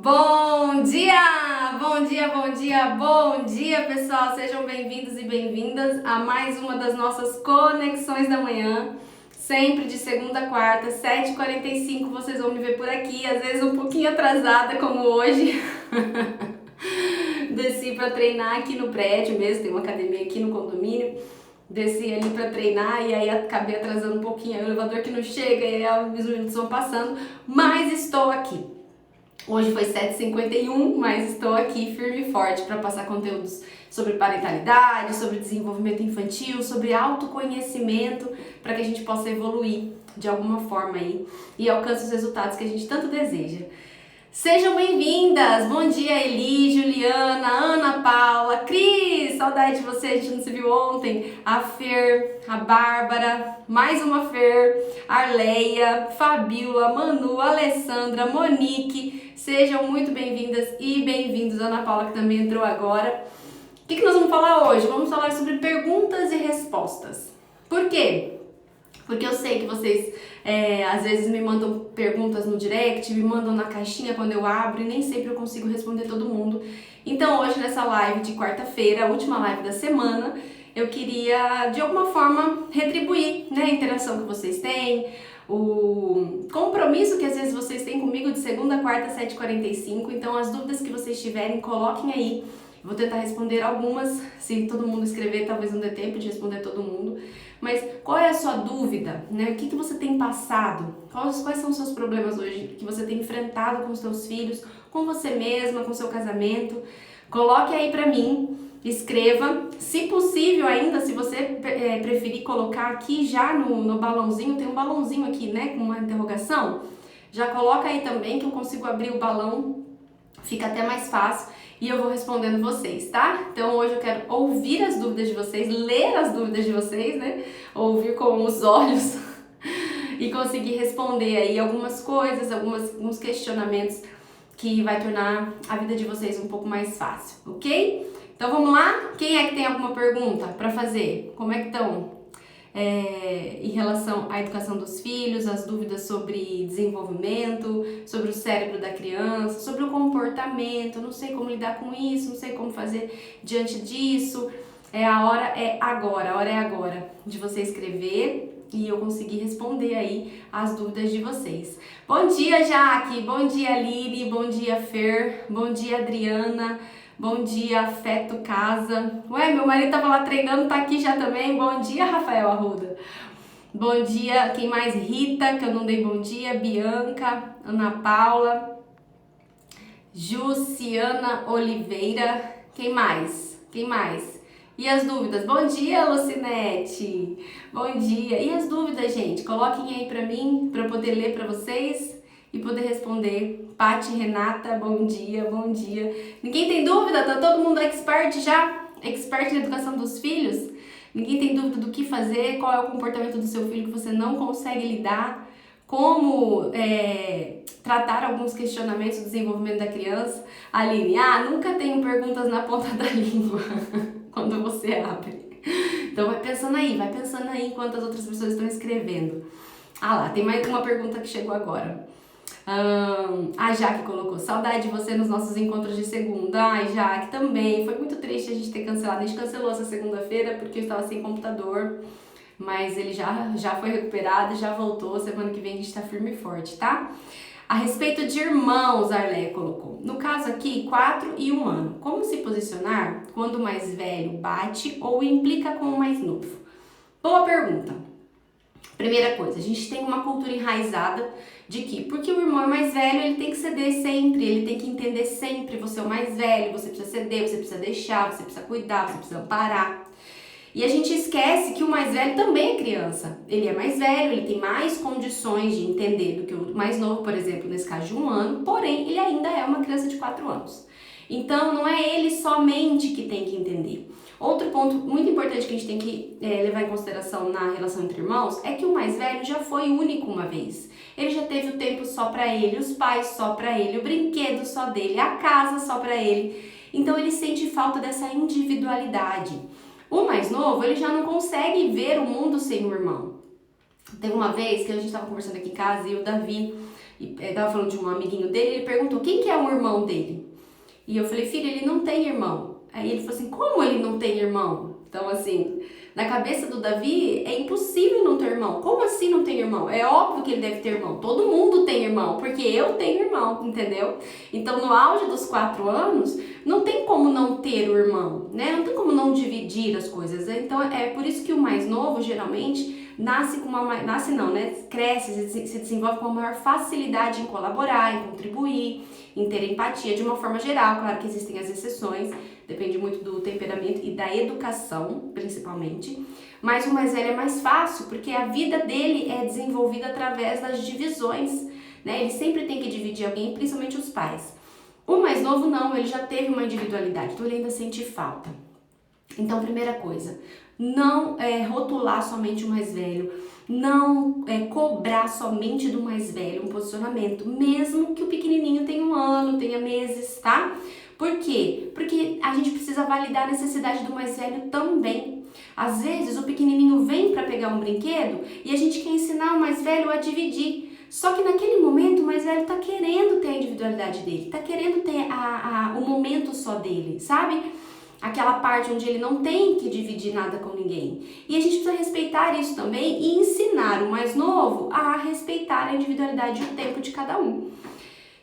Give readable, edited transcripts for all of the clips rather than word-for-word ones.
Bom dia! Bom dia, bom dia, bom dia, pessoal! Sejam bem-vindos e bem-vindas a mais uma das nossas conexões da manhã. Sempre de segunda a quarta, 7h45, vocês vão me ver por aqui, às vezes um pouquinho atrasada, como hoje. Desci para treinar aqui no prédio mesmo, tem uma academia aqui no condomínio. Desci ali para treinar e aí acabei atrasando um pouquinho, aí o elevador que não chega e aí os minutos vão passando, mas estou aqui. Hoje foi 7h51, mas estou aqui firme e forte para passar conteúdos sobre parentalidade, sobre desenvolvimento infantil, sobre autoconhecimento, para que a gente possa evoluir de alguma forma aí e alcance os resultados que a gente tanto deseja. Sejam bem-vindas! Bom dia, Eli, Juliana, Ana Paula, Cris, saudade de você, a gente não se viu ontem, a Fer, a Bárbara, mais uma Fer, Arleia, Fabiola, Manu, Alessandra, Monique, sejam muito bem-vindas e bem-vindos, Ana Paula que também entrou agora. O que nós vamos falar hoje? Vamos falar sobre perguntas e respostas. Por quê? Porque eu sei que vocês às vezes me mandam perguntas no direct, me mandam na caixinha quando eu abro e nem sempre eu consigo responder todo mundo. Então hoje nessa live de quarta-feira, a última live da semana, eu queria de alguma forma retribuir, né, a interação que vocês têm, o compromisso que às vezes vocês têm comigo de segunda a quarta, 7h45. Então as dúvidas que vocês tiverem, coloquem aí. Vou tentar responder algumas, se todo mundo escrever, talvez não dê tempo de responder todo mundo. Mas qual é a sua dúvida, né? O que você tem passado? Quais são os seus problemas hoje que você tem enfrentado com os seus filhos, com você mesma, com o seu casamento? Coloque aí pra mim, escreva. Se possível ainda, se você preferir colocar aqui já no balãozinho, tem um balãozinho aqui, né, com uma interrogação. Já coloca aí também que eu consigo abrir o balão, fica até mais fácil. E eu vou respondendo vocês, tá? Então hoje eu quero ouvir as dúvidas de vocês, ler as dúvidas de vocês, né? Ouvir com os olhos e conseguir responder aí algumas coisas, alguns questionamentos que vai tornar a vida de vocês um pouco mais fácil, ok? Então vamos lá? Quem é que tem alguma pergunta para fazer? Como é que estão? Em relação à educação dos filhos, as dúvidas sobre desenvolvimento, sobre o cérebro da criança, sobre o comportamento, não sei como lidar com isso, não sei como fazer diante disso. A hora é agora de você escrever e eu conseguir responder aí as dúvidas de vocês. Bom dia, Jaque, bom dia, Lili, bom dia, Fer, bom dia, Adriana. Bom dia, Afeto Casa. Ué, meu marido tava lá treinando, tá aqui já também. Bom dia, Rafael Arruda. Bom dia, quem mais? Rita, que eu não dei bom dia. Bianca, Ana Paula, Juciana Oliveira. Quem mais? E as dúvidas? Bom dia, Lucinete. Bom dia. E as dúvidas, gente? Coloquem aí pra mim, pra eu poder ler pra vocês e poder responder. Pati, Renata, bom dia, bom dia. Ninguém tem dúvida? Tá todo mundo expert já? Expert na educação dos filhos? Ninguém tem dúvida do que fazer? Qual é o comportamento do seu filho que você não consegue lidar? Como tratar alguns questionamentos do desenvolvimento da criança? Aline, nunca tenho perguntas na ponta da língua quando você abre. Então vai pensando aí enquanto as outras pessoas estão escrevendo. Lá, tem mais uma pergunta que chegou agora. A Jaque colocou, saudade de você nos nossos encontros de segunda. Ai, Jaque, também, foi muito triste a gente ter cancelado. A gente cancelou essa segunda-feira porque eu estava sem computador, mas ele já foi recuperado, já voltou. Semana que vem a gente tá firme e forte, tá? A respeito de irmãos, a Arleia colocou, no caso aqui, 4 e 1 ano, como se posicionar quando o mais velho bate ou implica com o mais novo? Boa pergunta. Primeira coisa, a gente tem uma cultura enraizada de que, porque o irmão é mais velho, ele tem que ceder sempre, ele tem que entender sempre, você é o mais velho, você precisa ceder, você precisa deixar, você precisa cuidar, você precisa amparar. E a gente esquece que o mais velho também é criança, ele é mais velho, ele tem mais condições de entender do que o mais novo, por exemplo, nesse caso de 1 ano, porém ele ainda é uma criança de 4 anos. Então não é ele somente que tem que entender. Outro ponto muito importante que a gente tem que levar em consideração na relação entre irmãos é que o mais velho já foi único uma vez. Ele já teve o tempo só pra ele, os pais só pra ele, o brinquedo só dele, a casa só pra ele. Então ele sente falta dessa individualidade. O mais novo, ele já não consegue ver o mundo sem o irmão. Teve uma vez que a gente estava conversando aqui em casa e o Davi e tava falando de um amiguinho dele, ele perguntou quem que é o irmão dele. E eu falei, filho, ele não tem irmão. Aí ele falou assim, como ele não tem irmão? Então, assim, na cabeça do Davi, é impossível não ter irmão. Como assim não tem irmão? É óbvio que ele deve ter irmão. Todo mundo tem irmão, porque eu tenho irmão, entendeu? Então, no auge dos 4 anos, não tem como não ter o irmão, né? Não tem como não dividir as coisas. Então, é por isso que o mais novo, geralmente, cresce, se desenvolve com uma maior facilidade em colaborar, em contribuir, em ter empatia de uma forma geral. Claro que existem as exceções, depende muito do temperamento e da educação, principalmente. Mas o mais velho é mais fácil, porque a vida dele é desenvolvida através das divisões, né? Ele sempre tem que dividir alguém, principalmente os pais. O mais novo não, ele já teve uma individualidade, então ele ainda sente falta. Então, primeira coisa, não rotular somente o mais velho, não cobrar somente do mais velho um posicionamento, mesmo que o pequenininho tenha 1 ano, tenha meses, tá? Por quê? Porque a gente precisa validar a necessidade do mais velho também. Às vezes o pequenininho vem para pegar um brinquedo e a gente quer ensinar o mais velho a dividir. Só que naquele momento o mais velho tá querendo ter a individualidade dele, tá querendo ter o momento só dele, sabe? Aquela parte onde ele não tem que dividir nada com ninguém. E a gente precisa respeitar isso também e ensinar o mais novo a respeitar a individualidade e o tempo de cada um.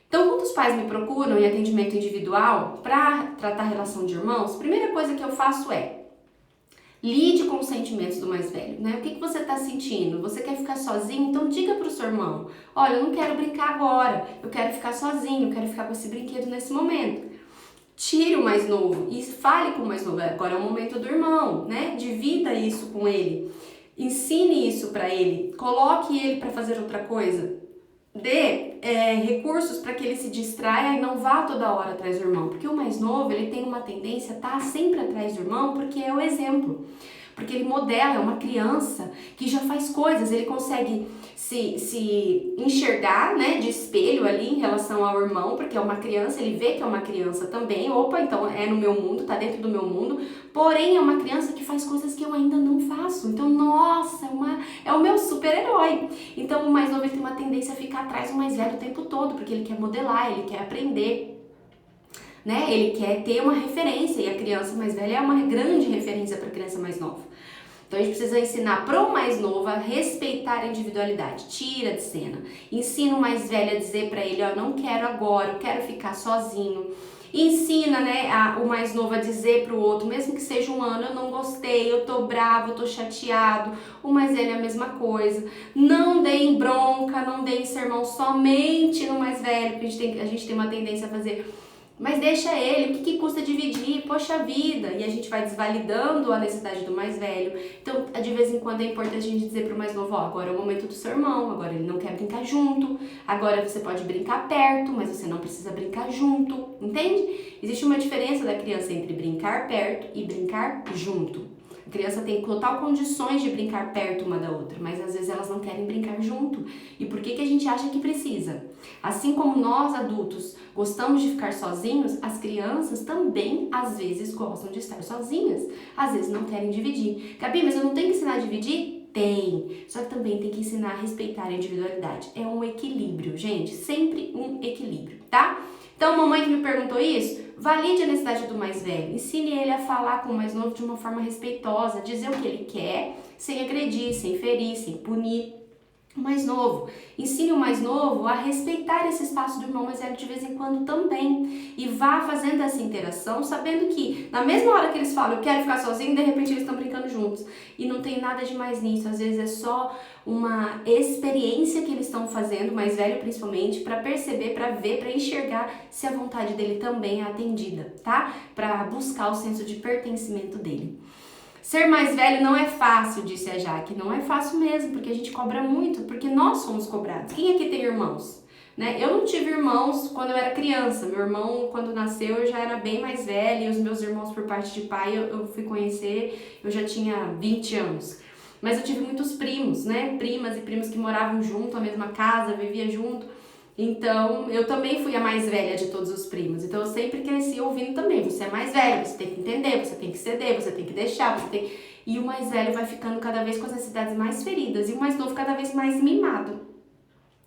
Então, quando os pais me procuram em atendimento individual para tratar a relação de irmãos, a primeira coisa que eu faço é lide com os sentimentos do mais velho, né? O que você está sentindo? Você quer ficar sozinho? Então diga para o seu irmão, olha, eu não quero brincar agora, eu quero ficar sozinho, eu quero ficar com esse brinquedo nesse momento. Tire o mais novo e fale com o mais novo. Agora é o momento do irmão, né? Divida isso com ele. Ensine isso para ele. Coloque ele para fazer outra coisa. Dê recursos para que ele se distraia e não vá toda hora atrás do irmão. Porque o mais novo, ele tem uma tendência a estar sempre atrás do irmão porque é o exemplo. Porque ele modela, é uma criança que já faz coisas, ele consegue se enxergar, né, de espelho ali em relação ao irmão, porque é uma criança, ele vê que é uma criança também, opa, então é no meu mundo, tá dentro do meu mundo, porém é uma criança que faz coisas que eu ainda não faço, então, nossa, é o meu super-herói. Então o mais novo ele tem uma tendência a ficar atrás do mais velho o tempo todo, porque ele quer modelar, ele quer aprender, né? Ele quer ter uma referência, e a criança mais velha é uma grande referência para a criança mais nova. Então a gente precisa ensinar para o mais novo a respeitar a individualidade, tira de cena. Ensina o mais velho a dizer para ele, ó, não quero agora, eu quero ficar sozinho. Ensina, né, o mais novo a dizer para o outro, mesmo que seja 1 ano, eu não gostei, eu tô bravo, eu tô chateado. O mais velho é a mesma coisa. Não deem bronca, não deem sermão somente no mais velho, porque a gente tem uma tendência a fazer. Mas deixa ele, o que custa dividir? Poxa vida! E a gente vai desvalidando a necessidade do mais velho. Então, de vez em quando é importante a gente dizer pro mais novo, ó, agora é o momento do seu irmão, agora ele não quer brincar junto, agora você pode brincar perto, mas você não precisa brincar junto, entende? Existe uma diferença da criança entre brincar perto e brincar junto. A criança tem total condições de brincar perto uma da outra, mas às vezes elas não querem brincar junto. E por que a gente acha que precisa? Assim como nós adultos gostamos de ficar sozinhos, as crianças também às vezes gostam de estar sozinhas. Às vezes não querem dividir. Gabi, mas eu não tenho que ensinar a dividir? Tem. Só que também tem que ensinar a respeitar a individualidade. É um equilíbrio, gente. Sempre um equilíbrio, tá? Então, mamãe que me perguntou isso, valide a necessidade do mais velho. Ensine ele a falar com o mais novo de uma forma respeitosa, dizer o que ele quer, sem agredir, sem ferir, sem punir. O mais novo, ensine o mais novo a respeitar esse espaço do irmão mais velho de vez em quando também. E vá fazendo essa interação, sabendo que na mesma hora que eles falam, eu quero ficar sozinho, de repente eles estão brincando juntos. E não tem nada de mais nisso, às vezes é só uma experiência que eles estão fazendo, mais velho principalmente, para perceber, para ver, para enxergar se a vontade dele também é atendida, tá? Para buscar o senso de pertencimento dele. Ser mais velho não é fácil, disse a Jaque. Não é fácil mesmo, porque a gente cobra muito, porque nós somos cobrados. Quem aqui tem irmãos? Né? Eu não tive irmãos quando eu era criança. Meu irmão, quando nasceu, eu já era bem mais velha. E os meus irmãos, por parte de pai, eu fui conhecer, eu já tinha 20 anos. Mas eu tive muitos primos, né? Primas e primos que moravam junto, na mesma casa, vivia junto. Então, eu também fui a mais velha de todos os primos. Então, eu sempre cresci ouvindo também. Você é mais velho, você tem que entender, você tem que ceder, você tem que deixar, você tem... E o mais velho vai ficando cada vez com as necessidades mais feridas e o mais novo cada vez mais mimado.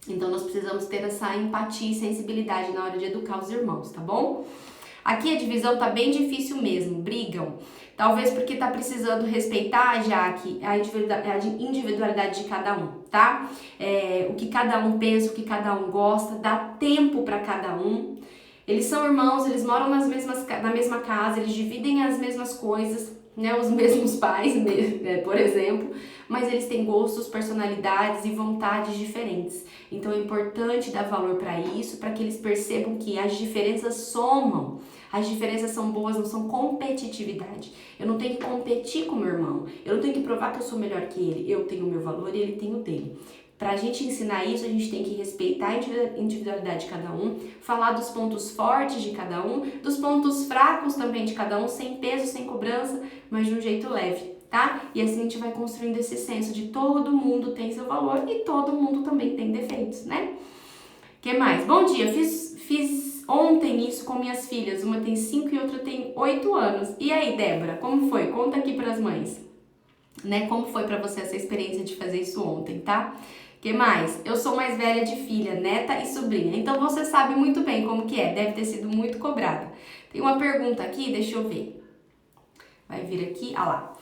Então nós precisamos ter essa empatia e sensibilidade na hora de educar os irmãos, tá bom? Aqui a divisão tá bem difícil mesmo, brigam. Talvez porque tá precisando respeitar, Jaque, a individualidade de cada um, tá? O que cada um pensa, o que cada um gosta, dá tempo para cada um. Eles são irmãos, eles moram na mesma casa, eles dividem as mesmas coisas, né? Os mesmos pais, por exemplo, mas eles têm gostos, personalidades e vontades diferentes. Então é importante dar valor para isso, para que eles percebam que as diferenças somam. As diferenças são boas, não são competitividade. Eu não tenho que competir com meu irmão, eu não tenho que provar que eu sou melhor que ele. Eu tenho o meu valor e ele tem o dele. Pra gente ensinar isso, a gente tem que respeitar a individualidade de cada um, falar dos pontos fortes de cada um, dos pontos fracos também de cada um, sem peso, sem cobrança, mas de um jeito leve, tá? E assim a gente vai construindo esse senso de todo mundo tem seu valor e todo mundo também tem defeitos, né? Que mais? Bom dia, fiz ontem isso com minhas filhas, uma tem 5 e outra tem 8 anos. E aí, Débora, como foi? Conta aqui pras mães, né? Como foi pra você essa experiência de fazer isso ontem, tá? Que mais? Eu sou mais velha de filha, neta e sobrinha, então você sabe muito bem como que é, deve ter sido muito cobrada. Tem uma pergunta aqui, deixa eu ver. Vai vir aqui, lá.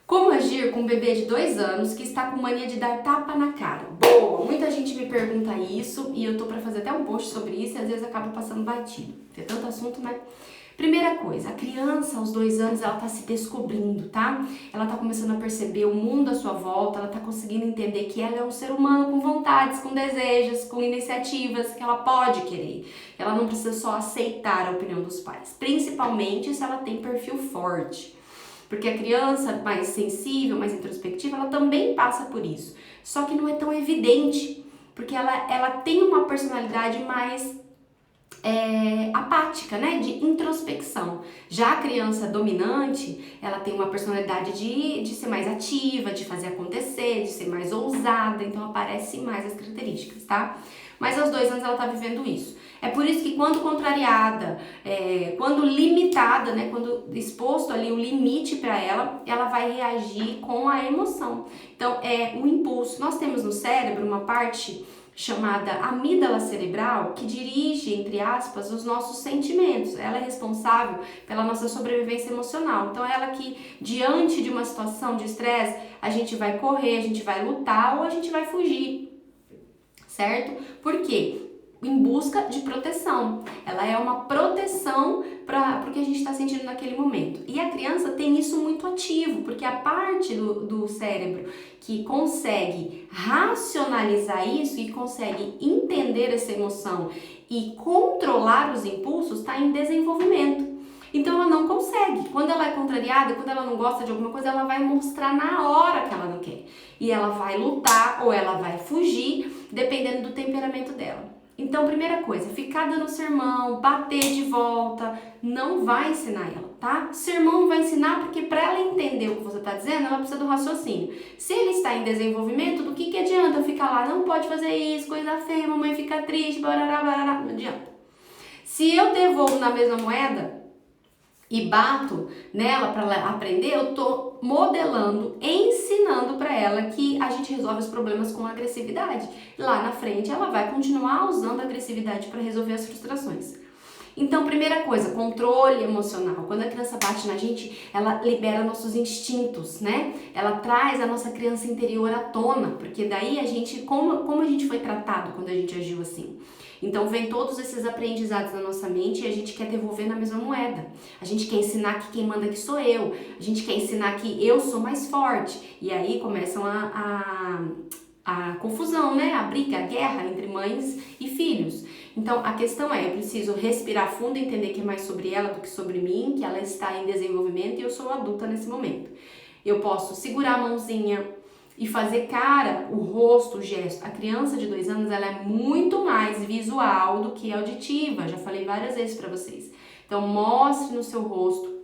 Como agir com um bebê de 2 anos que está com mania de dar tapa na cara? Boa! Muita gente me pergunta isso e eu tô pra fazer até um post sobre isso e às vezes acaba passando batido. Tem tanto assunto, né? Primeira coisa, a criança aos 2 anos, ela tá se descobrindo, tá? Ela tá começando a perceber o mundo à sua volta, ela tá conseguindo entender que ela é um ser humano com vontades, com desejos, com iniciativas, que ela pode querer. Ela não precisa só aceitar a opinião dos pais, principalmente se ela tem perfil forte. Porque a criança mais sensível, mais introspectiva, ela também passa por isso. Só que não é tão evidente, porque ela tem uma personalidade mais apática, né, de introspecção. Já a criança dominante, ela tem uma personalidade de ser mais ativa, de fazer acontecer, de ser mais ousada, então aparece mais as características, tá? Mas aos 2 anos ela tá vivendo isso. É por isso que quando contrariada, quando limitada, né, quando exposto ali o limite para ela, ela vai reagir com a emoção. Então é um impulso. Nós temos no cérebro uma parte chamada amígdala cerebral, que dirige, entre aspas, os nossos sentimentos. Ela é responsável pela nossa sobrevivência emocional. Então, ela que, diante de uma situação de estresse, a gente vai correr, a gente vai lutar ou a gente vai fugir, certo? Por quê? Em busca de proteção. Ela é uma proteção para o que a gente está sentindo naquele momento. E a criança tem isso muito ativo, porque a parte do cérebro que consegue racionalizar isso e consegue entender essa emoção e controlar os impulsos está em desenvolvimento. Então ela não consegue. Quando ela é contrariada, quando ela não gosta de alguma coisa, ela vai mostrar na hora que ela não quer. E ela vai lutar ou ela vai fugir, dependendo do temperamento dela. Então, primeira coisa, ficar dando sermão, bater de volta, não vai ensinar ela, tá? Sermão vai ensinar porque para ela entender o que você tá dizendo, ela precisa do raciocínio. Se ele está em desenvolvimento, do que adianta eu ficar lá, não pode fazer isso, coisa feia, mamãe fica triste, barará, barará, não adianta. Se eu devolvo na mesma moeda e bato nela para ela aprender, eu tô modelando, ensinando para ela que a gente resolve os problemas com agressividade. Lá na frente ela vai continuar usando a agressividade para resolver as frustrações. Então, primeira coisa, controle emocional. Quando a criança bate na gente, ela libera nossos instintos, né? Ela traz a nossa criança interior à tona, porque daí a gente, como a gente foi tratado quando a gente agiu assim? Então vem todos esses aprendizados na nossa mente e a gente quer devolver na mesma moeda. A gente quer ensinar que quem manda aqui sou eu. A gente quer ensinar que eu sou mais forte. E aí começam a confusão, né? A briga, a guerra entre mães e filhos. Então a questão é, eu preciso respirar fundo e entender que é mais sobre ela do que sobre mim, que ela está em desenvolvimento e eu sou adulta nesse momento. Eu posso segurar a mãozinha e fazer cara, o rosto, o gesto. A criança de 2 anos, ela é muito mais visual do que auditiva. Já falei várias vezes pra vocês. Então, mostre no seu rosto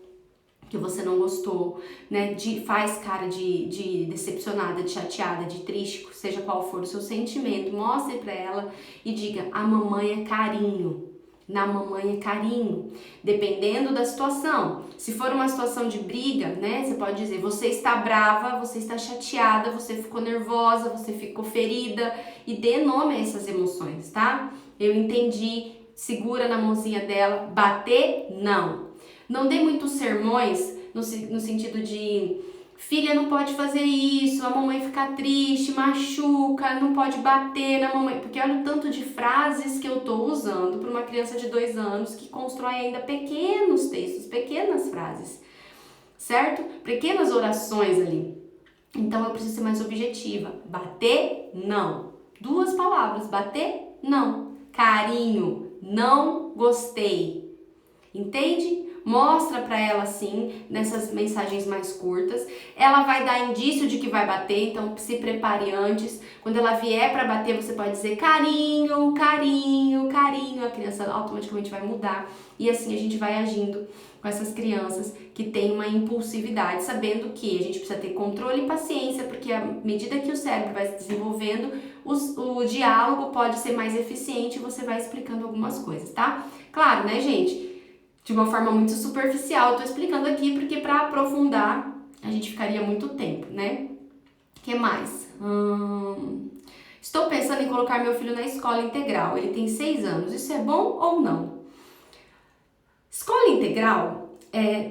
que você não gostou, né? Faz cara de decepcionada, de chateada, de triste, seja qual for o seu sentimento. Mostre pra ela e diga, a mamãe é carinho. Na mamãe é carinho, dependendo da situação. Se for uma situação de briga, né, você pode dizer, você está brava, você está chateada, você ficou nervosa, você ficou ferida, e dê nome a essas emoções, tá? Eu entendi, segura na mãozinha dela, bater, não. Não dê muitos sermões no sentido de filha não pode fazer isso, a mamãe fica triste, machuca, não pode bater na mamãe. Porque olha o tanto de frases que eu tô usando para uma criança de 2 anos que constrói ainda pequenos textos, pequenas frases, certo? Pequenas orações ali. Então eu preciso ser mais objetiva. Bater, não. 2 palavras, bater, não. Carinho, não gostei. Entende? Mostra pra ela assim, nessas mensagens mais curtas. Ela vai dar indício de que vai bater, então se prepare antes. Quando ela vier pra bater, você pode dizer carinho, carinho, carinho. A criança automaticamente vai mudar. E assim a gente vai agindo com essas crianças que têm uma impulsividade, sabendo que a gente precisa ter controle e paciência, porque à medida que o cérebro vai se desenvolvendo, o diálogo pode ser mais eficiente e você vai explicando algumas coisas, tá? Claro, né, gente? De uma forma muito superficial, eu tô explicando aqui porque para aprofundar a gente ficaria muito tempo, né? O que mais? Estou pensando em colocar meu filho na escola integral, ele tem 6 anos, isso é bom ou não? Escola integral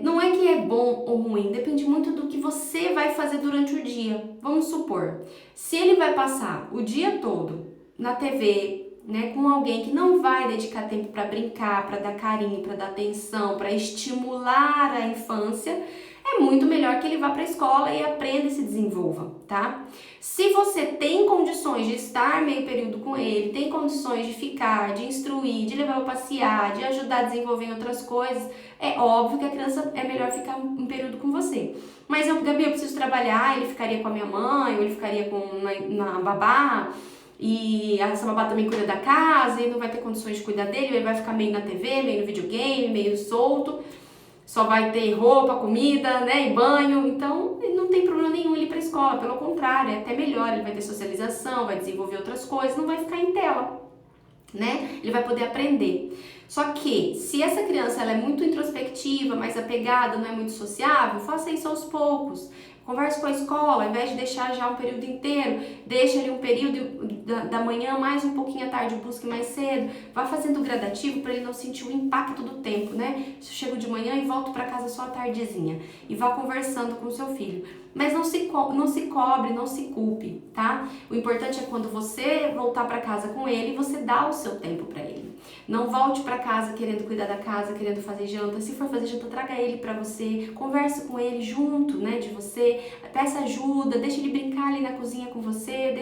não é que é bom ou ruim, depende muito do que você vai fazer durante o dia. Vamos supor, se ele vai passar o dia todo na TV, né, com alguém que não vai dedicar tempo para brincar, para dar carinho, para dar atenção, para estimular a infância, é muito melhor que ele vá para a escola e aprenda e se desenvolva, tá? Se você tem condições de estar meio período com ele, tem condições de ficar, de instruir, de levar para passear, de ajudar a desenvolver em outras coisas, é óbvio que a criança é melhor ficar um período com você. Mas Gabi, eu preciso trabalhar, ele ficaria com a minha mãe, ou ele ficaria na babá, e essa babá também cuida da casa e não vai ter condições de cuidar dele, ele vai ficar meio na TV, meio no videogame, meio solto, só vai ter roupa, comida, né, e banho, então não tem problema nenhum ele ir pra escola, pelo contrário, é até melhor, ele vai ter socialização, vai desenvolver outras coisas, não vai ficar em tela, né, ele vai poder aprender. Só que, se essa criança ela é muito introspectiva, mais apegada, não é muito sociável, faça isso aos poucos. Converse com a escola, ao invés de deixar já um período inteiro, deixa ali um período da manhã, mais um pouquinho à tarde, busque mais cedo. Vá fazendo gradativo para ele não sentir o impacto do tempo, né? Se eu chego de manhã e volto para casa só à tardezinha. E vá conversando com o seu filho. Mas não se cobre, não se culpe, tá? O importante é quando você voltar para casa com ele, você dá o seu tempo para ele. Não volte para casa querendo cuidar da casa, querendo fazer janta. Se for fazer janta, traga ele para você, converse com ele junto, né, de você, peça ajuda, deixe ele brincar ali na cozinha com você,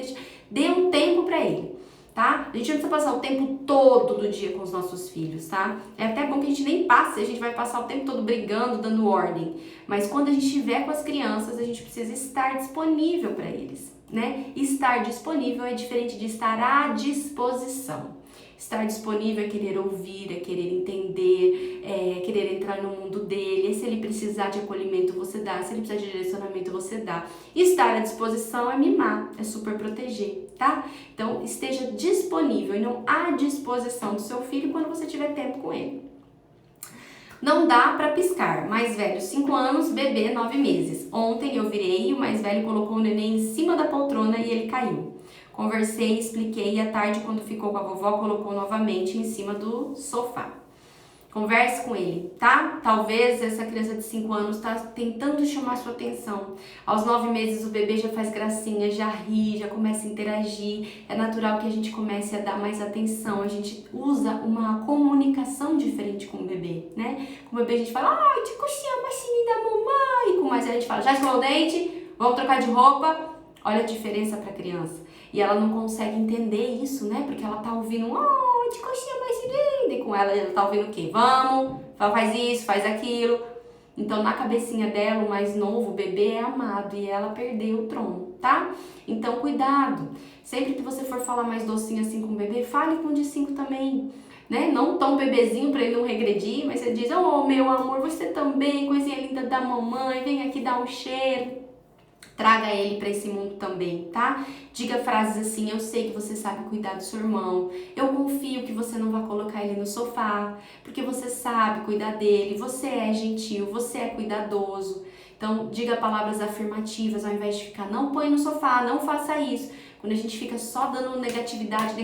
dê um tempo para ele, tá? A gente não precisa passar o tempo todo do dia com os nossos filhos, tá? É até bom que a gente nem passe, a gente vai passar o tempo todo brigando, dando ordem. Mas quando a gente estiver com as crianças, a gente precisa estar disponível para eles, né? Estar disponível é diferente de estar à disposição. Estar disponível é querer ouvir, é querer entender, é querer entrar no mundo dele. E se ele precisar de acolhimento, você dá. Se ele precisar de direcionamento, você dá. Estar à disposição é mimar, é super proteger, tá? Então, esteja disponível e não à disposição do seu filho quando você tiver tempo com ele. Não dá pra piscar. Mais velho, 5 anos, bebê, 9 meses. Ontem eu virei e o mais velho colocou o neném em cima da poltrona e ele caiu. Conversei, expliquei e à tarde, quando ficou com a vovó, colocou novamente em cima do sofá. Converse com ele, tá? Talvez essa criança de 5 anos tá tentando chamar sua atenção. Aos 9 meses o bebê já faz gracinha, já ri, já começa a interagir. É natural que a gente comece a dar mais atenção. A gente usa uma comunicação diferente com o bebê, né? Com o bebê a gente fala, ai, te coxinha, machinha da mamãe. Com mais a gente fala, já escovou o dente? Vamos trocar de roupa? Olha a diferença pra criança. E ela não consegue entender isso, né? Porque ela tá ouvindo, oh, de coxinha mais linda. E com ela tá ouvindo o quê? Vamos, faz isso, faz aquilo. Então, na cabecinha dela, o mais novo, o bebê é amado e ela perdeu o trono, tá? Então, cuidado. Sempre que você for falar mais docinho assim com o bebê, fale com o de 5 também. Né? Não tão bebezinho pra ele não regredir, mas você diz, oh, meu amor, você também, coisinha linda da mamãe, vem aqui dar um cheiro. Traga ele para esse mundo também, tá? Diga frases assim: eu sei que você sabe cuidar do seu irmão, eu confio que você não vai colocar ele no sofá, porque você sabe cuidar dele, você é gentil, você é cuidadoso. Então, diga palavras afirmativas ao invés de ficar: não põe no sofá, não faça isso. Quando a gente fica só dando negatividade,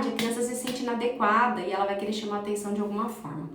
a criança se sente inadequada e ela vai querer chamar a atenção de alguma forma,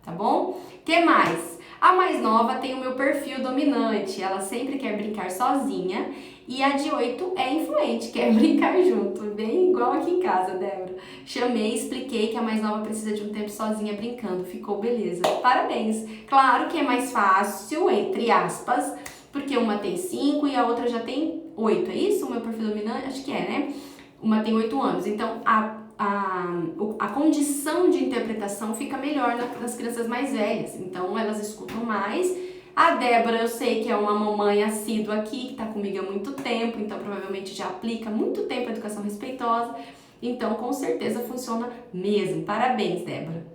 tá bom? Que mais? A mais nova tem o meu perfil dominante, ela sempre quer brincar sozinha, e a de 8 é influente, quer brincar junto, bem igual aqui em casa, Débora. Chamei, expliquei que a mais nova precisa de um tempo sozinha brincando, ficou beleza. Parabéns! Claro que é mais fácil, entre aspas, porque uma tem 5 e a outra já tem 8, é isso? O meu perfil dominante? Acho que é, né? Uma tem 8 anos, então a condição de interpretação fica melhor nas crianças mais velhas, então elas escutam mais. A Débora, eu sei que é uma mamãe assídua aqui, que tá comigo há muito tempo, então provavelmente já aplica há muito tempo a educação respeitosa, então com certeza funciona mesmo. Parabéns, Débora.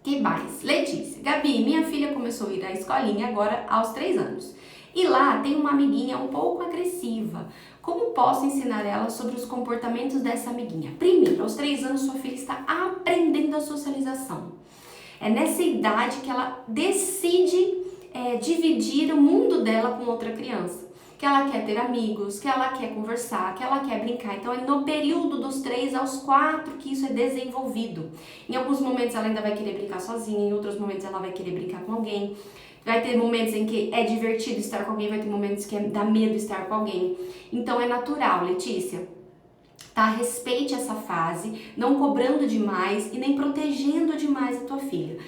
Que mais? Letícia. Gabi, minha filha começou a ir à escolinha agora aos 3 anos. E lá tem uma amiguinha um pouco agressiva. Como posso ensinar ela sobre os comportamentos dessa amiguinha? Primeiro, aos 3 anos sua filha está aprendendo a socialização. É nessa idade que ela decide dividir o mundo dela com outra criança. Que ela quer ter amigos, que ela quer conversar, que ela quer brincar. Então é no período dos 3 aos 4 que isso é desenvolvido. Em alguns momentos ela ainda vai querer brincar sozinha, em outros momentos ela vai querer brincar com alguém. Vai ter momentos em que é divertido estar com alguém, vai ter momentos que dá medo estar com alguém. Então é natural, Letícia. Tá? Respeite essa fase, não cobrando demais e nem protegendo demais a tua filha.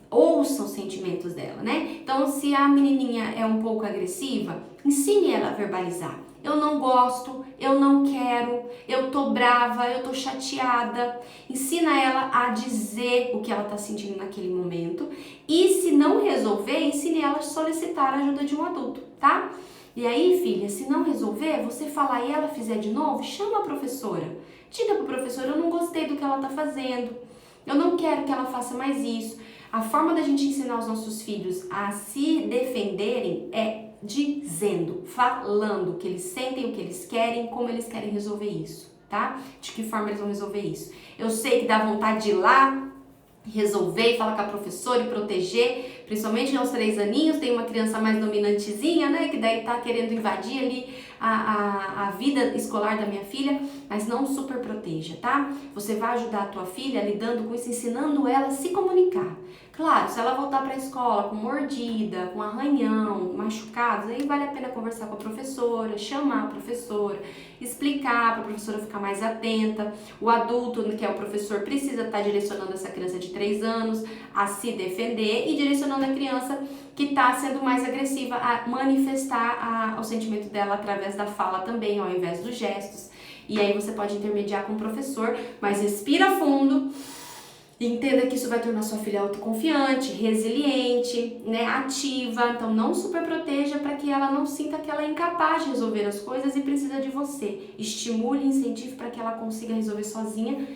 Ouça os sentimentos dela, né? Então, se a menininha é um pouco agressiva, ensine ela a verbalizar. Eu não gosto, eu não quero, eu tô brava, eu tô chateada. Ensina ela a dizer o que ela tá sentindo naquele momento. E se não resolver, ensine ela a solicitar a ajuda de um adulto, tá? E aí, filha, se não resolver, você falar e ela fizer de novo, chama a professora. Diga pro professor: eu não gostei do que ela tá fazendo. Eu não quero que ela faça mais isso. A forma da gente ensinar os nossos filhos a se defenderem é dizendo, falando o que eles sentem, o que eles querem, como eles querem resolver isso, tá? De que forma eles vão resolver isso. Eu sei que dá vontade de ir lá, resolver e falar com a professora e proteger, principalmente aos 3 aninhos, tem uma criança mais dominantezinha, né, que daí tá querendo invadir ali a vida escolar da minha filha, mas não super proteja, tá? Você vai ajudar a tua filha lidando com isso, ensinando ela a se comunicar. Claro, se ela voltar para a escola com mordida, com arranhão, machucados, aí vale a pena conversar com a professora, chamar a professora, explicar para a professora ficar mais atenta. O adulto, que é o professor, precisa estar direcionando essa criança de 3 anos a se defender e direcionando a criança que está sendo mais agressiva a manifestar o sentimento dela através da fala também, ao invés dos gestos. E aí você pode intermediar com o professor, mas respira fundo. E entenda que isso vai tornar sua filha autoconfiante, resiliente, né, ativa. Então não super proteja para que ela não sinta que ela é incapaz de resolver as coisas e precisa de você. Estimule e incentive para que ela consiga resolver sozinha,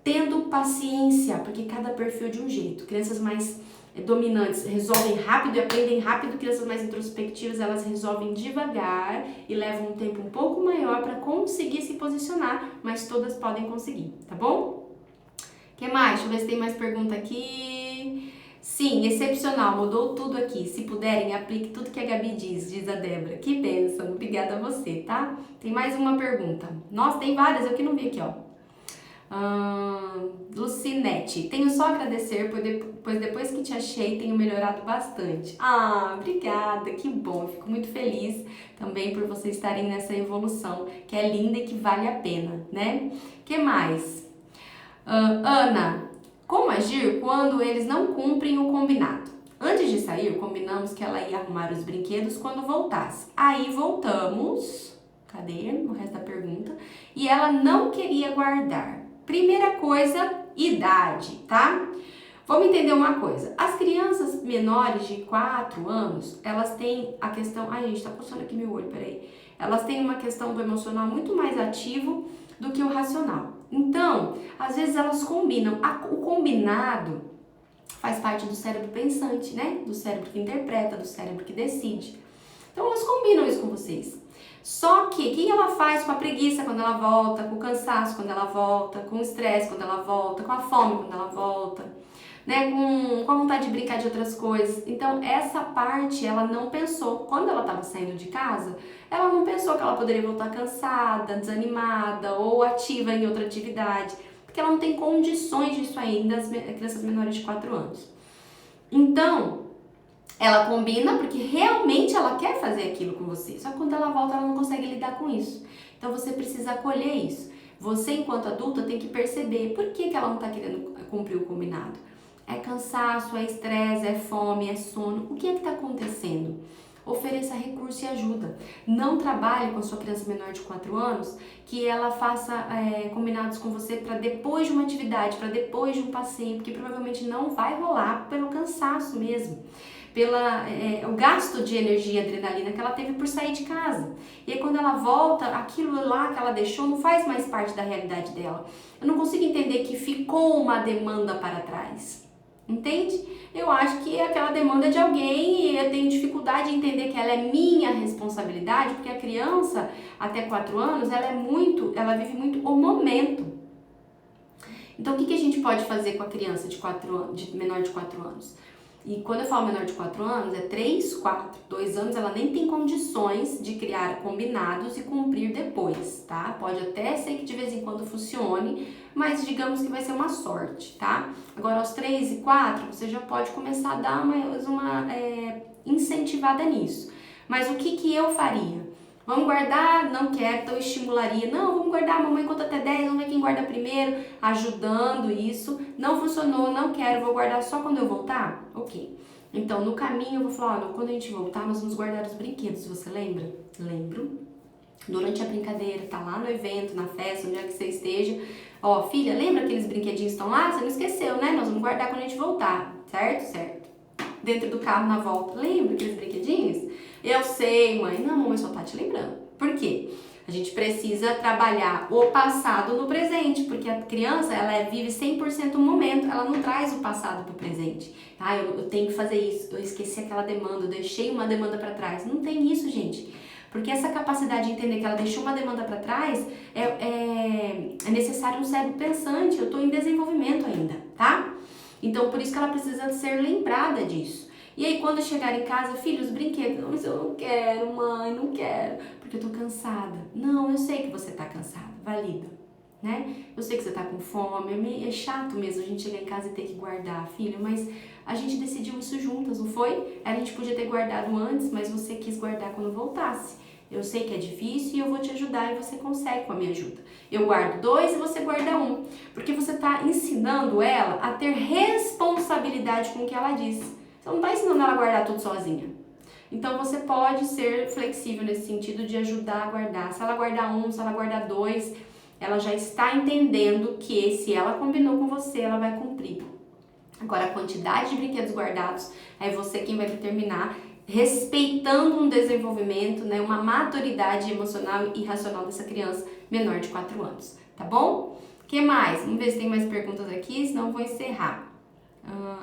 tendo paciência, porque cada perfil é de um jeito. Crianças mais dominantes resolvem rápido e aprendem rápido, crianças mais introspectivas elas resolvem devagar e levam um tempo um pouco maior para conseguir se posicionar, mas todas podem conseguir, tá bom? O que mais? Deixa eu ver se tem mais pergunta aqui. Sim, excepcional, mudou tudo aqui. Se puderem, aplique tudo que a Gabi diz a Débora. Que bênção, obrigada a você, tá? Tem mais uma pergunta. Nossa, tem várias, eu que não vi aqui, ó. Lucinete, tenho só a agradecer, pois depois que te achei, tenho melhorado bastante. Obrigada, que bom, eu fico muito feliz também por vocês estarem nessa evolução, que é linda e que vale a pena, né? Que mais? Ana, como agir quando eles não cumprem o combinado? Antes de sair, combinamos que ela ia arrumar os brinquedos quando voltasse. Aí voltamos, cadê o resto da pergunta? E ela não queria guardar. Primeira coisa, idade, tá? Vamos entender uma coisa. As crianças menores de 4 anos, elas têm a questão... Ai, gente, tá coçando aqui meu olho, peraí. Elas têm uma questão do emocional muito mais ativo do que o racional. Então, às vezes elas combinam. O combinado faz parte do cérebro pensante, né? Do cérebro que interpreta, do cérebro que decide. Então, Então elas combinam isso com vocês. Só que o que ela faz com a preguiça quando ela volta, com o cansaço quando ela volta, com o estresse quando ela volta, com a fome quando ela volta, né, com a vontade de brincar de outras coisas. Então essa parte ela não pensou. Quando ela estava saindo de casa, ela não pensou que ela poderia voltar cansada, desanimada ou ativa em outra atividade, porque ela não tem condições disso ainda, as crianças menores de 4 anos. Então ela combina porque realmente ela quer fazer aquilo com você. Só que quando ela volta, ela não consegue lidar com isso. Então você precisa acolher isso. Você, enquanto adulta, tem que perceber por que ela não está querendo cumprir o combinado. É cansaço, é estresse, é fome, é sono. O que é que está acontecendo? Ofereça recurso e ajuda. Não trabalhe com a sua criança menor de 4 anos que ela faça combinados com você para depois de uma atividade, para depois de um passeio, porque provavelmente não vai rolar pelo cansaço mesmo. O gasto de energia e adrenalina que ela teve por sair de casa. E aí quando ela volta, aquilo lá que ela deixou não faz mais parte da realidade dela. Eu não consigo entender que ficou uma demanda para trás. Entende? Eu acho que aquela demanda é de alguém e eu tenho dificuldade de entender que ela é minha responsabilidade, porque a criança até 4 anos, ela vive muito o momento. Então o que a gente pode fazer com a criança de menor de 4 anos? E quando eu falo menor de 4 anos, é 3, 4, 2 anos, ela nem tem condições de criar combinados e cumprir depois, tá? Pode até ser que de vez em quando funcione, mas digamos que vai ser uma sorte, tá? Agora aos 3 e 4, você já pode começar a dar uma incentivada nisso. Mas o que eu faria? Vamos guardar? Não quero, então eu estimularia. Não, vamos guardar, a mamãe conta até 10, vamos ver quem guarda primeiro, ajudando isso. Não funcionou, não quero, vou guardar só quando eu voltar? Ok. Então, no caminho eu vou falar, olha, quando a gente voltar, nós vamos guardar os brinquedos, você lembra? Lembro. Durante a brincadeira, tá lá no evento, na festa, onde é que você esteja. Ó, filha, lembra aqueles brinquedinhos que estão lá? Você não esqueceu, né? Nós vamos guardar quando a gente voltar, certo? Certo. Dentro do carro na volta, lembra aqueles brinquedinhos? Eu sei, mãe. Não, mamãe só tá te lembrando. Por quê? A gente precisa trabalhar o passado no presente, porque a criança, ela vive 100% o momento, ela não traz o passado pro presente. Ah, eu tenho que fazer isso, eu esqueci aquela demanda, eu deixei uma demanda para trás. Não tem isso, gente. Porque essa capacidade de entender que ela deixou uma demanda para trás é necessário um cérebro pensante. Eu tô em desenvolvimento ainda, tá? Então, por isso que ela precisa ser lembrada disso. E aí, quando chegar em casa, filho, os brinquedos, não, mas eu não quero, mãe, não quero, porque eu tô cansada. Não, eu sei que você tá cansada, valida, né? Eu sei que você tá com fome, é chato mesmo a gente chegar em casa e ter que guardar, filho, mas a gente decidiu isso juntas, não foi? A gente podia ter guardado antes, mas você quis guardar quando voltasse. Eu sei que é difícil e eu vou te ajudar e você consegue com a minha ajuda. Eu guardo 2 e você guarda 1, porque você tá ensinando ela a ter responsabilidade com o que ela diz. Você não está ensinando ela a guardar tudo sozinha. Então você pode ser flexível nesse sentido de ajudar a guardar. Se ela guardar 1, se ela guardar 2, ela já está entendendo que se ela combinou com você, ela vai cumprir. Agora a quantidade de brinquedos guardados é você quem vai determinar, respeitando um desenvolvimento, né, uma maturidade emocional e racional dessa criança menor de 4 anos. Tá bom? O que mais? Vamos ver se tem mais perguntas aqui, senão eu vou encerrar.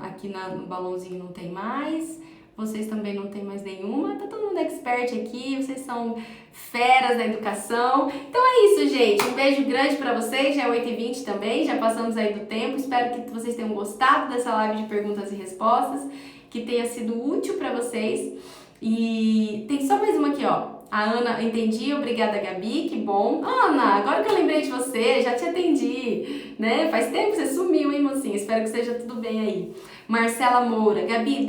Aqui no balãozinho não tem mais, vocês também não tem mais nenhuma, tá todo mundo expert aqui, vocês são feras da educação. Então é isso, gente, um beijo grande pra vocês, já é 8h20 também, já passamos aí do tempo, espero que vocês tenham gostado dessa live de perguntas e respostas, que tenha sido útil pra vocês. E tem só mais uma aqui, ó. A Ana, entendi, obrigada Gabi, que bom. Ana, agora que eu lembrei de você, já te atendi, né? Faz tempo que você sumiu, hein, mocinha? Espero que esteja tudo bem aí. Marcela Moura, Gabi,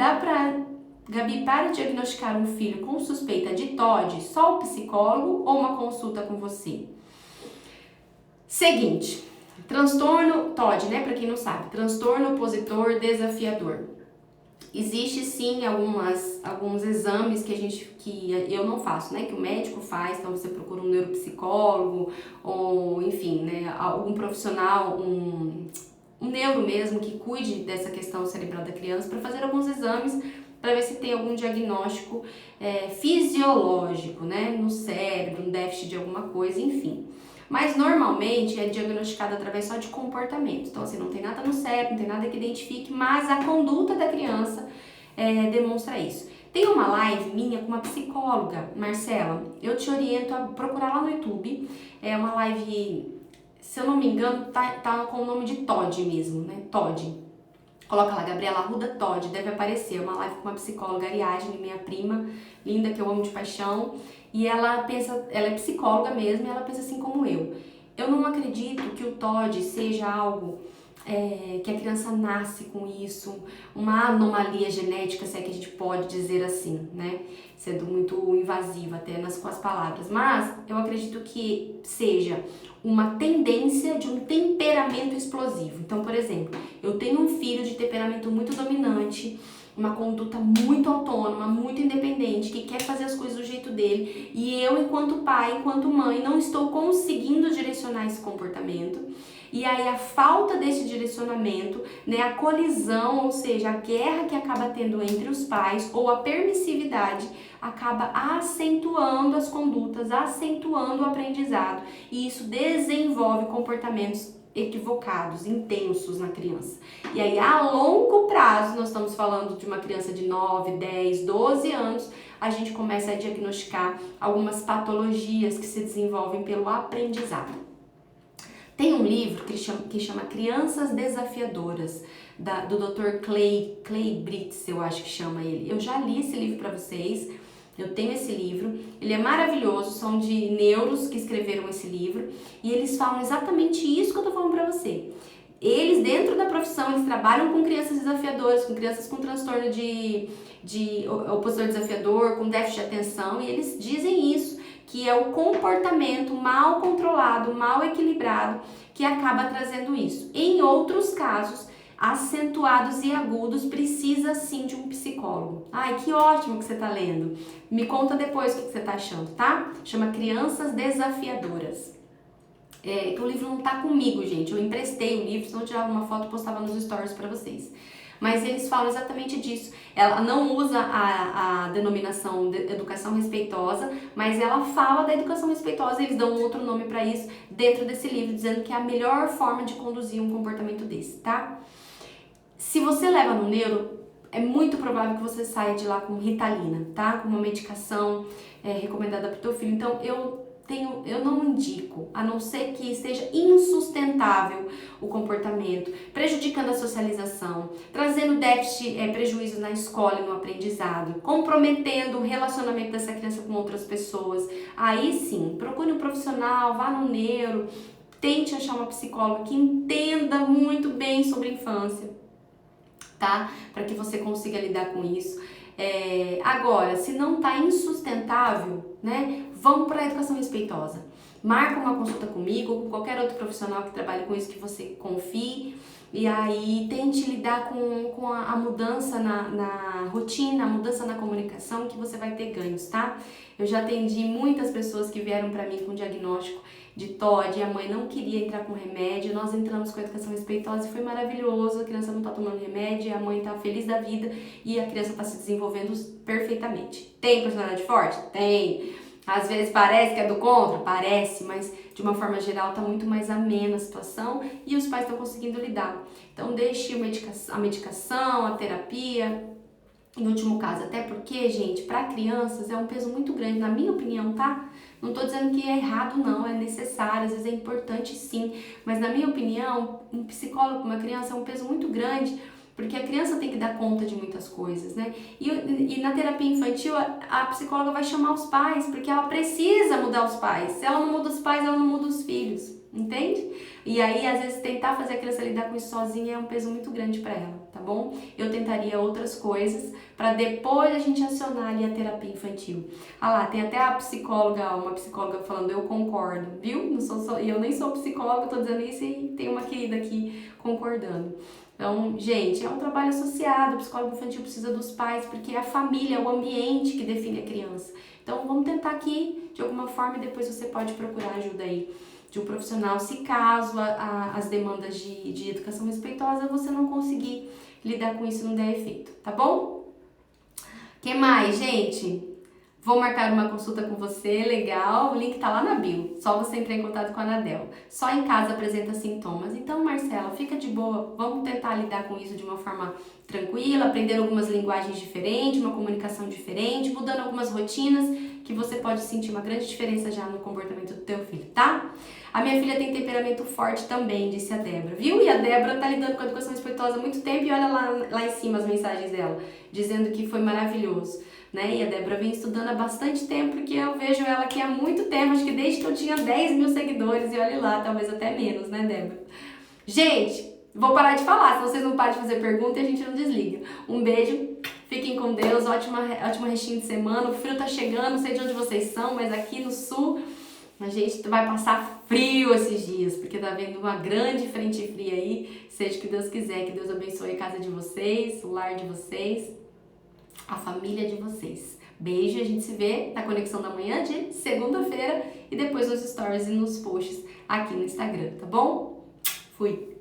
para diagnosticar um filho com suspeita de TOD, só o psicólogo ou uma consulta com você? Seguinte, transtorno TOD, né? Pra quem não sabe, transtorno opositor desafiador. Existe sim alguns exames que eu não faço, né? Que o médico faz, então você procura um neuropsicólogo ou enfim, né? Algum profissional, um neuro mesmo que cuide dessa questão cerebral da criança para fazer alguns exames para ver se tem algum diagnóstico fisiológico, né? No cérebro, um déficit de alguma coisa, enfim. Mas normalmente é diagnosticado através só de comportamento. Então, assim, não tem nada no cérebro, não tem nada que identifique, mas a conduta da criança demonstra isso. Tem uma live minha com uma psicóloga, Marcela. Eu te oriento a procurar lá no YouTube. É uma live, se eu não me engano, tá com o nome de Todd mesmo, né? Todd. Coloca lá, Gabriela Arruda Todd, deve aparecer. É uma live com uma psicóloga, Ariadne, minha prima, linda, que eu amo de paixão. E ela é psicóloga mesmo, e ela pensa assim como eu. Eu não acredito que o TOD seja algo que a criança nasce com isso, uma anomalia genética, se é que a gente pode dizer assim, né? Sendo muito invasiva até com as palavras. Mas eu acredito que seja uma tendência de um temperamento explosivo. Então, por exemplo, eu tenho um filho de temperamento muito dominante, uma conduta muito autônoma, muito independente, que quer fazer as coisas do jeito dele, e eu, enquanto pai, enquanto mãe, não estou conseguindo direcionar esse comportamento. E aí a falta desse direcionamento, né, a colisão, ou seja, a guerra que acaba tendo entre os pais, ou a permissividade, acaba acentuando as condutas, acentuando o aprendizado, e isso desenvolve comportamentos equivocados, intensos na criança. E aí, a longo prazo, nós estamos falando de uma criança de 9, 10, 12 anos, a gente começa a diagnosticar algumas patologias que se desenvolvem pelo aprendizado. Tem um livro que chama Crianças Desafiadoras, do Dr. Clay Britz, eu acho que chama ele. Eu já li esse livro para vocês, eu tenho esse livro, ele é maravilhoso, são de neuros que escreveram esse livro, e eles falam exatamente isso que eu tô falando para você. Eles, dentro da profissão, eles trabalham com crianças desafiadoras, com crianças com transtorno de opositor desafiador, com déficit de atenção, e eles dizem isso, que é o comportamento mal controlado, mal equilibrado, que acaba trazendo isso. Em outros casos, acentuados e agudos, precisa sim de um psicólogo. Ai, que ótimo que você tá lendo. Me conta depois o que você tá achando, tá? Chama Crianças Desafiadoras. O livro não tá comigo, gente. Eu emprestei o livro, senão eu tirava uma foto e postava nos stories pra vocês. Mas eles falam exatamente disso. Ela não usa a denominação de educação respeitosa, mas ela fala da educação respeitosa, eles dão outro nome para isso dentro desse livro, dizendo que é a melhor forma de conduzir um comportamento desse, tá? Se você leva no neuro, é muito provável que você saia de lá com Ritalina, tá? Com uma medicação recomendada para o teu filho. Então, eu não indico, a não ser que seja insustentável o comportamento, prejudicando a socialização, trazendo prejuízo na escola e no aprendizado, comprometendo o relacionamento dessa criança com outras pessoas. Aí sim, procure um profissional, vá no neuro, tente achar uma psicóloga que entenda muito bem sobre a infância, tá? Para que você consiga lidar com isso. Agora, se não tá insustentável, né, vamos para a educação respeitosa. Marca uma consulta comigo ou com qualquer outro profissional que trabalhe com isso, que você confie, e aí tente lidar com a mudança na rotina, a mudança na comunicação, que você vai ter ganhos, tá? Eu já atendi muitas pessoas que vieram para mim com diagnóstico de TOD, e a mãe não queria entrar com remédio, nós entramos com a educação respeitosa e foi maravilhoso, a criança não tá tomando remédio, a mãe tá feliz da vida e a criança tá se desenvolvendo perfeitamente. Tem personalidade forte? Tem. Às vezes parece que é do contra? Parece, mas de uma forma geral tá muito mais amena a situação e os pais estão conseguindo lidar. Então deixe a medicação, a terapia, em último caso, até porque, gente, para crianças é um peso muito grande, na minha opinião, tá? Não tô dizendo que é errado não, é necessário, às vezes é importante sim, mas na minha opinião, um psicólogo com uma criança é um peso muito grande, porque a criança tem que dar conta de muitas coisas, né? E na terapia infantil, a psicóloga vai chamar os pais, porque ela precisa mudar os pais. Se ela não muda os pais, ela não muda os filhos, entende? E aí, às vezes, tentar fazer a criança lidar com isso sozinha é um peso muito grande para ela, tá bom? Eu tentaria outras coisas para depois a gente acionar ali a terapia infantil. Ah lá, tem até uma psicóloga falando, eu concordo, viu? Eu nem sou psicóloga, tô dizendo isso e tem uma querida aqui concordando. Então, gente, é um trabalho associado, o psicólogo infantil precisa dos pais, porque é a família, é o ambiente que define a criança. Então, vamos tentar aqui, de alguma forma, e depois você pode procurar ajuda aí de um profissional, se caso as demandas de educação respeitosa você não conseguir lidar com isso e não der efeito, tá bom? Que mais, gente? Vou marcar uma consulta com você, legal, o link tá lá na bio, só você entrar em contato com a Anadel. Só em casa apresenta sintomas. Então, Marcela, fica de boa, vamos tentar lidar com isso de uma forma tranquila, aprendendo algumas linguagens diferentes, uma comunicação diferente, mudando algumas rotinas, que você pode sentir uma grande diferença já no comportamento do teu filho, tá? A minha filha tem temperamento forte também, disse a Débora, viu? E a Débora tá lidando com a educação respeitosa há muito tempo e olha lá em cima as mensagens dela, dizendo que foi maravilhoso, né? E a Débora vem estudando há bastante tempo, porque eu vejo ela aqui há muito tempo, acho que desde que eu tinha 10 mil seguidores, e olha lá, talvez até menos, né, Débora? Gente, vou parar de falar, se vocês não param de fazer pergunta e a gente não desliga. Um beijo, fiquem com Deus, ótimo restinho de semana, o frio tá chegando, não sei de onde vocês são, mas aqui no sul a gente vai passar frio esses dias, porque tá vendo uma grande frente fria aí, seja o que Deus quiser, que Deus abençoe a casa de vocês, o lar de vocês, a família de vocês. Beijo, a gente se vê na Conexão da Manhã de segunda-feira e depois nos stories e nos posts aqui no Instagram, tá bom? Fui!